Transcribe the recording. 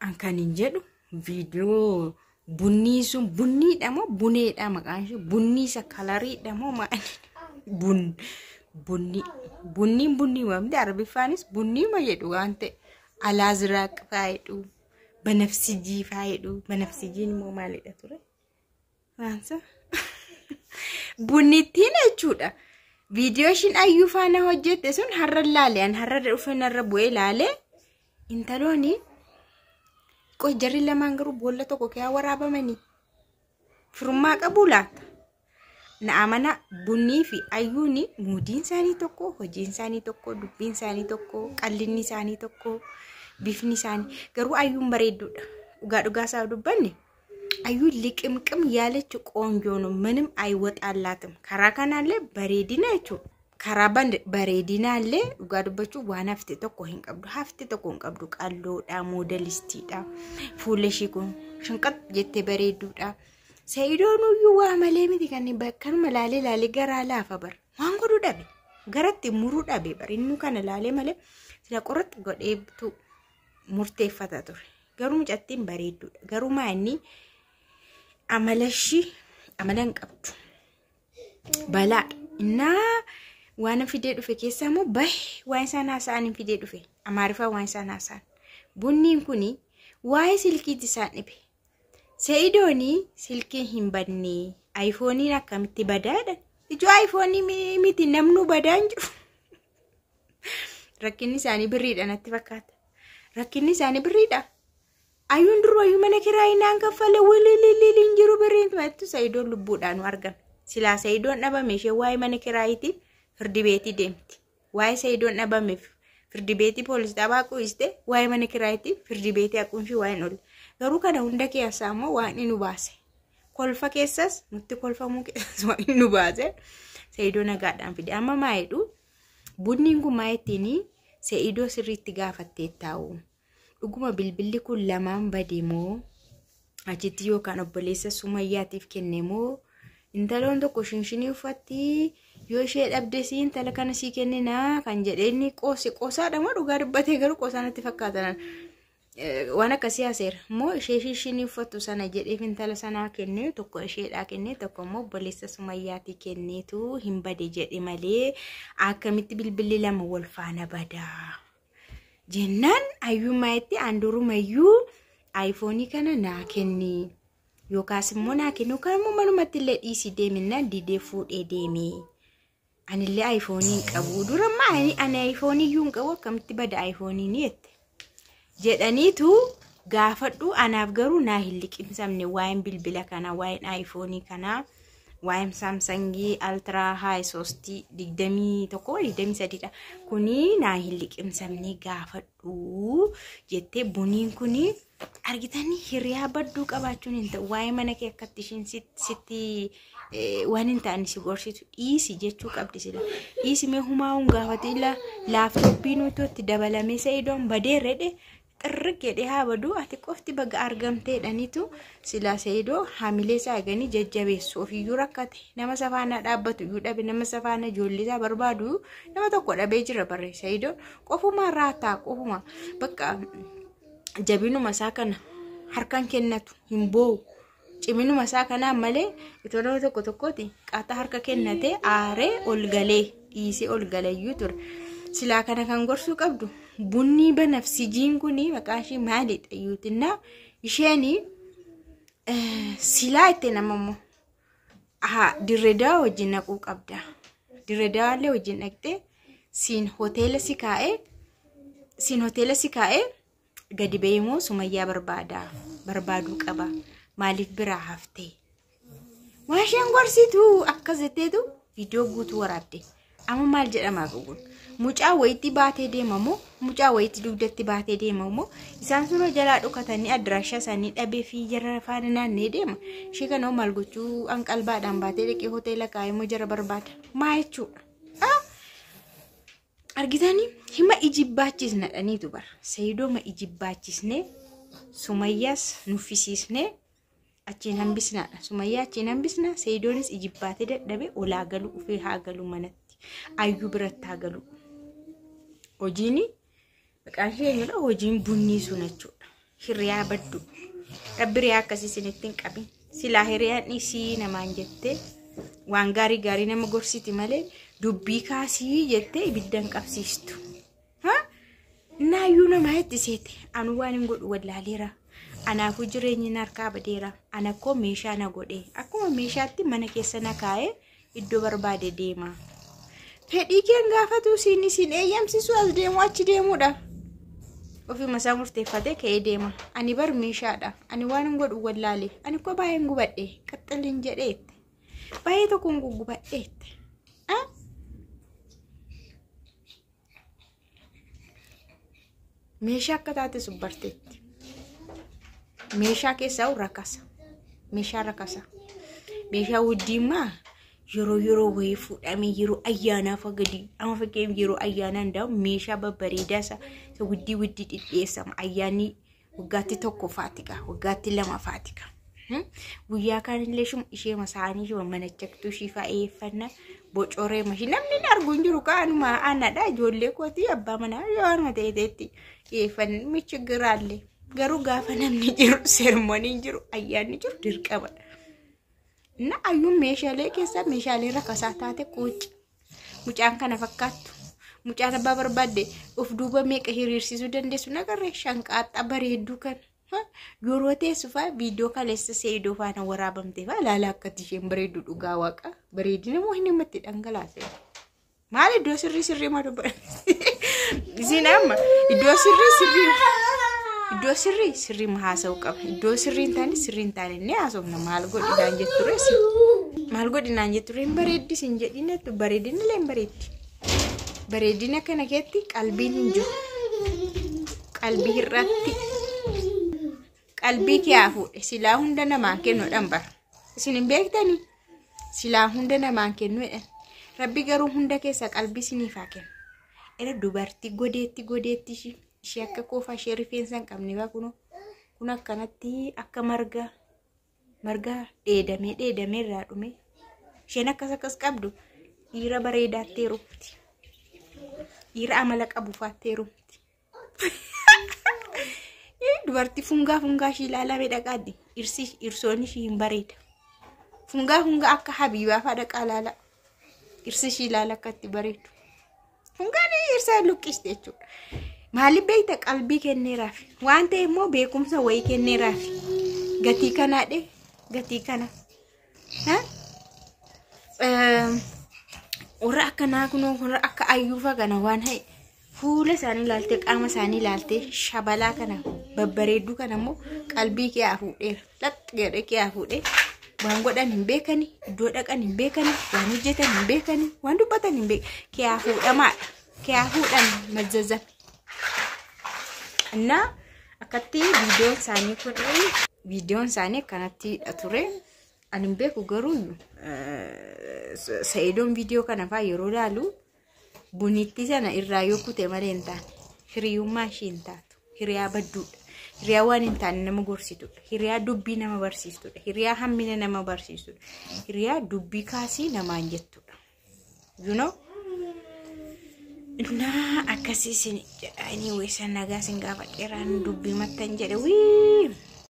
an kan hin jedhu viidiyoo bunni sun bunniidha moo buneedha maqaan ishee bunni isa kalariidha moo maal bunni wamti arbifaanis bunni ma jedhu waan ta'e alaaziraaq faayidhu banafsijii faayidhu banafsijiin moo maalidha ture waansa bunnittiin jechuudha. Viidiyoo shin ayyuu faana hojjette sun har'a laalee an har'a dhufe narra bu'ee laalee intalooni jarri lamaan garuu boolla tokko kee waraabamanii firummaa qabu laata. Naamana bunnii fi ayyuuni muudiin isaanii tokko, hojiin isaanii tokko, dubbiin isaanii tokko, qallinni isaanii tokko, bifni isaanii garuu ayyuun bareedduudha. Dhugaa isaa dubbanne ayyuun liqimqim yaalachu qoonjoon ምንም አይወጣላትም karaa kanallee bareedina jechuudha. Karaa bareedinaallee dhugaa dubbachuu waan hafte tokko hin qabdu qalloodha moodelistiidha fuula ishii kun shinqat jettee bareedduudha. Sa'idoon uyyuu waa malee miti kan bakkanuma laalee garaa laafa bar waan godhu dhabe garatti muruu dhabe bar inni kana laalee malee sila qoratti godheetu murteeffata ture. Garuu mucattiin bareedduudha. Garuu maanni amalan qabdu balaadha. Innaa waan fidee dhufe keessaa moo waan isaan haasa'an fidee dhufe amaariffaa waan isaan haasa'an bunniin kuni waa'ee silkiitti isaan dhibe. Sa'idoonii silkiin hin badne iPhonein akkamitti badaadha ijoo iPhonein miti namnu badaan jiru. Rakkinni isaanii birriidha natti fakkaata. Rakkinni isaanii birriidha. Ayyuun duruu ayyuu mana kiraayii naan kaffale wiliin jiru birriin tumattu Sa'idoon lubbuudhaan argame. Silaa Sa'idoon dhabame ishee waa'ee mana kiraayiitiif firdi beetii deemti. Waa'ee Sa'idoon dhabameef firdi beetii poolisii dhabaa qo'iste waa'ee mana kiraayiitiif firdi beetii haquunshi waa'een olle. Garuu kana hunda keessaa immoo waan inni nu baase. Kolfa keessas nutti kolfamuu keessas waan inni nu baase. Sa'idoon nagaadhaan fide. Amma maa jedhu bunniin kun maa ittiin Sa'idoo sirriitti gaafattee taa'u. Dhuguma bilbilli kun lamaan badee moo achitti yookaan obboleessa Sumayyaatiif kenne moo intaloon tokko shinshinii uffatti yoo ishee dhabde si intala kana sii kenninaa kan jedheenni qoosaadha moo dhugaa dubbatee garuu qoosaanatti fakkaatan waan akkasii haaseera moo ishee shinshinii uffattu sana jedheef intala sanaa kenne tokko isheedhaa kenne tokko immoo obboleessa Sumayyaatii kenneetu hin bade jedhe malee akkamitti bilbilli lama wal faana badaa. Jennaan ayyummaa itti andurumayyuu iPhoneii kana naa kenni yookaas immoo naa kennu kan immoo manumatti illee dhiisii deeminaan didee fuudhee deeme. Anillee iPhoneii qabu durama ani iPhoneii iyyuu hin qabu akkamitti bada iPhoneii ni jette jedhaniitu gaafadhu. Anaaf garuu naa hin liqimsamne waa'een bilbila kana waa'een iPhoneii kana waa'een Samsungii Ultra High 323 kuni naa hin liqimsamne gaafadhu jettee buniin kuni argitanii hiriyaa badduu qabaachuun hin ta'u waa'ee mana kee akkatti ishiin sitti waan hin taane si gorsitu dhiisi jechuu qabdi sila dhiisi mee humaa'uun gaafatila laaftooppiin nuti dabalamee Sa'idoon badeerredhe xirrig jedhee haa baduu ati qofti baga argamteedhaniitu sila Sa'idoo haamilee isaa eeganii jajjabeessu ofiyyuu rakkate nama safaana dhaabbatu iyyuu dhabe nama safaana ijoollee isaa barbaadu nama tokko dhabee jira barree Sa'idoo qofuma raataa qofuma bakka jabinuma isaa kana harkaan kennatu hin boo'u ciminuma isaa kana malee itoo nama tokkooti qaata harka kennate aaree ol galee dhiisee ol galayyuu ture. Silaa kana kan gorsuu qabdu bunni banafsijiin kuni maqaan ishee maalidha yuutinna isheen silaa itti namammoo dirredaa wajjin naquu qabda. Dirredaallee wajjin dhaqxee siin hoteela si kaa'ee gadi beemoo Sumayyaa barbaaduu qaba. Maaliif biraa haftee waan isheen gorsitu akkas jetteetu viidiyoo guutuu waraabde. Amma maal jedhamaa guguun mucaa wayitti baatee deemamoo mucaa wayitti dugdatti baatee deemamoo isaan sun jalaa dhukatanii adiraashaa isaanii dhabee fi jara faana naannee deema. Ishee kana maal gochuu anqalbaadhaan baatee dhaqee hoteela kaa'emoo jara barbaada maa jechuudha. Argitanii hima ijibbaachisna dhaniitu bara Sa'idoo ma ijibbaachisne Sumayyaas nuffisiisne achiin hambisnaadha. Sumayyaa achiin hambisna Sa'idoonis ijibbaatee dadhabe olaa galu ufee haa galu manatti ayyuu biratti haa galu. Hojiini maqaan ishee hojiin bunnii sun jechuudha. hiriyaa baddu. Rabbi riyaa akkasii sinittiin qabin. Silaa hiriyaan isii namaan jettee waan gaarii nama gorsiti malee dubbii kaasii jettee ibiddan qabsiistu. Naayyuu nama itti seete anu waan hin godhu wallaaleera. Anaafuu jireenyi narkaa badeera. Ana koo meeshaa na godhee akkuma meeshaatti mana keessa na kaa'ee iddoo barbaade deema. Fedhii keen gaafatu isin eeyyamsisu as deemu achi deemuudha. Ofii masaa murteeffatee ka'ee deema. Ani bar meeshaadha. Ani waan hin godhu wallaale. Ani koo baay'een gubadhe qaxxalin jedheette. Baay'ee tokkoon gubadheette. Meeshaa akka taate subbarteetti. Meeshaa keessaa rakasa. Meeshaa rakasa. Meeshaa wuddiimaa yeroo wayii fuudhamee yeroo ayyaanaaf gadi amma fakkeenya yeroo ayyaanaan daa'u meeshaa babbareedaa isa wuddii dhidheessama ayyaanii waggaatti tokko faatika waggaatti lama faatika. Guyyaa kaanillee ishee masaanii shuma mana chaktuu shifaa eeffanna bocoree mashi namni argu hin jiru kaanuma aanadha ijoollee kooti abbaa manaa yoo anuma ta'eetti eeffanna michi giraallee garuu gaafa namni jiru seermooniin jiru ayyaanni jiru dirqama. Na ayyuun meeshaalee keessa meeshaalee rakasaa taate quuci. Mucaan kana fakkaattu. Mucaan abbaa barbaadde of duuba meeqa hiriirsisuu dandeessu nagarree shanqaaxxa bareedduu kan. Yeroo teessufaa viidiyoo kaleessa seedoo faana waraabamtee faa laala akkatti isheen bareeddu dhugaa waaqa. Bareedina moo hin himmatti dhangalaase. Maal iddoo sirrii maal isin amma iddoo sirrii haasa'u qaba. Iddoo sirriin taane ni haasofna maal godhinaan jetture si. Maal godhinaan jetture hin bareeddi sin jedhinetu bareedina leen bareeddi. Bareedina kana keetti qalbiin hin jiru. Qalbii irratti. Qalbii kee hafuudhe silaa hunda namaan kennuudhaan bara. Isin hin beektanii silaa hunda namaan kennuudhaan. Rabbi garuu hunda keessa qalbii isiniif haa kennu. Era dubartii godeetti ishee akka koofaa ishee rifeensa hin qabne baa kun akkanatti akka marga dheedamee irraa dhume isheen akkas qabdu dhiira bareedaatti heerumti. Dhiira amala qabu faatte heerumti. Dubartii fungaa ishee ilaalaa miidhagaaddi irsoonni ishee hin bareeda. Fungaa akka Habiibaa fa'aa dhaqaa ilaala. Irsi ishee ilaala akkatti bareedu. Fungaan irsa luqqiste jechuudha. Maaliif beekta qalbii kenneeraaf waan ta'e immoo beekumsa wayii kenneeraaf gatii kanaadhe gatii kana warra akkanaa kunoo warra akka ayyuufa kana waan ta'e fuula isaanii ilaaltee qaama isaanii ilaaltee shabalaa kana babbareedduu kana immoo qalbii kee hafuudheera laxxi gadhee kee hafuudhee waan godhan hin beekani iddoo dhaqan hin beekani waan hojjetan hin beekani waan dubbatan hin beekani kee hafuudhamaadha kee hafuudhaan mazzazan. Nah, akatti videoon isaanii kanatti ture anin beeku garuu Sa'idoon video kana faa yeroo laalu bunitti sana irraa yoo kute malee hin taane hiriyummaa ishee hin taatu hiriyaa badduudha hiriyaa waan hin taane nama gorsituudha hiriyaa dubbii nama barsiistuudha hiriyaa hammina nama barsiistuudha hiriyaa dubbii kaasii namaan jettuudha you know. Nah, akasih sini. Ini wes naga singgah pakai randu bimat tanjare. Wih.